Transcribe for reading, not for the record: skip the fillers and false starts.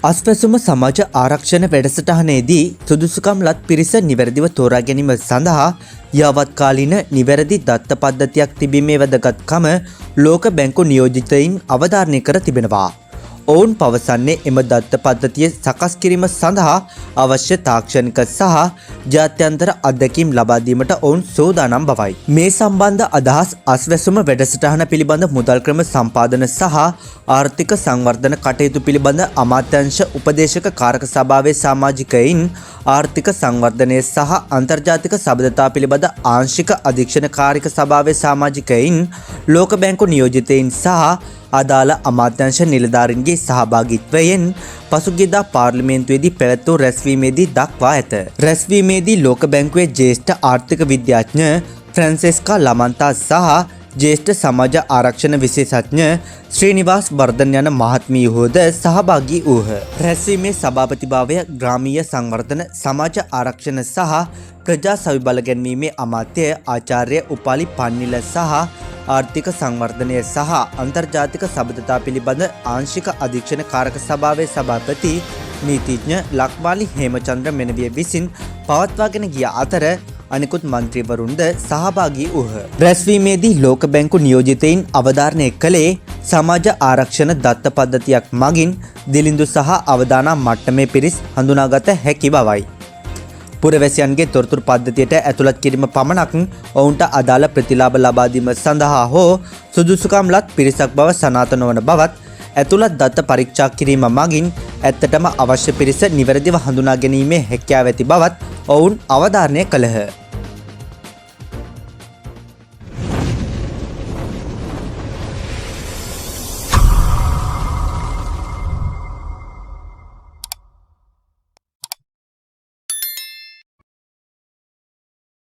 අස්වැසුම සමාජ ආරක්ෂණ වැඩසටහනේදී සුදුසුකම් ලත් පිරිස නිවැරදිව තෝරා ගැනීම සඳහා යාවත්කාලීන නිවැරදි දත්ත පද්ධතියක් තිබීමේ වැදගත්කම ලෝක බැංකු නියෝජිතයින් අවධාරණය කර තිබෙනවා. ඔවුන් පවසන්නේ එම දත්ත පද්ධතිය සකස් කිරීම සඳහා අවශ්‍ය තාක්ෂණික සහ ජාත්‍යන්තර අත්දැකීම් ලබා දීමට ඔවුන් සූදානම් බවයි. මේ සම්බන්ධ අදහස් අස්වැසුම වැඩසටහන පිළිබඳ මුදල් ක්‍රම සම්පාදන සහ ආර්ථික සංවර්ධන කටයුතු පිළිබඳ අමාත්‍යාංශ උපදේශක කාරක සභාවේ සමාජිකයින් ආර්ථික සංවර්ධනය සහ අන්තර්ජාතික සබඳතා පිළිබඳ ආංශික අධීක්ෂණ කාරක සභාවේ සමාජිකයින් ලෝක බැංකු නියෝජිතයින් සහ අදාළ අමාත්‍යංශ නිලධාරීන්ගේ සහභාගීත්වයෙන් පසුගියදා පාර්ලිමේන්තුවේදී පැවැත් වූ රැස්වීමේදී දක්වා ඇත. රැස්වීමේදී ලෝක බැංකුවේ ජ්‍යෙෂ්ඨ ආර්ථික විද්‍යාඥ ෆ්‍රැන්සෙස්කා ලමන්තා සහ ජ්‍යෙෂ්ඨ සමාජ ආරක්ෂණ විශේෂඥ ශ්‍රීනිවාස් වර්ධන යන මහත්මියෝද සහභාගී වූහ. රැස්වීමේ සභාපතිභාවය ග්‍රාමීය සංවර්ධන සමාජ ආරක්ෂණ සහ ප්‍රජා සවි බල ගැන්වීමේ අමාත්‍ය ආචාර්ය උපාලි පන්නිල සහ ආර්ථික සංවර්ධනය සහ අන්තර්ජාතික සබඳතා පිළිබඳ ආංශික අධීක්ෂණ කාරක සභාවේ සභාපති නීතිඥ ලක්මාලි හේමචන්ද්‍ර මෙනවිය විසින් පවත්වාගෙන ගිය අතර අනිකුත් මන්ත්‍රීවරුන්ද සහභාගී වූහ. රැස්වීමේදී ලෝක බැංකු නියෝජිතයින් අවධාරණය කළේ සමාජ ආරක්ෂණ දත්ත පද්ධතියක් මගින් දිලිඳු සහ අවදානම් මට්ටමේ පිරිස් හඳුනාගත හැකි බවයි. පුරවැසියන්ගේ තොරතුරු පද්ධතියට ඇතුළත් කිරීම පමණක් ඔවුන්ට අදාළ ප්‍රතිලාභ ලබා දීම සඳහා හෝ සුදුසුකම් ලත් පිරිසක් බව සනාථ නොවන බවත් ඇතුළත් දත්ත පරීක්ෂා කිරීම මගින් ඇත්තටම අවශ්‍ය පිරිස නිවැරදිව හඳුනා ගැනීමේ හැකියාව ඇති බවත් ඔවුන් අවධාරණය කළහ.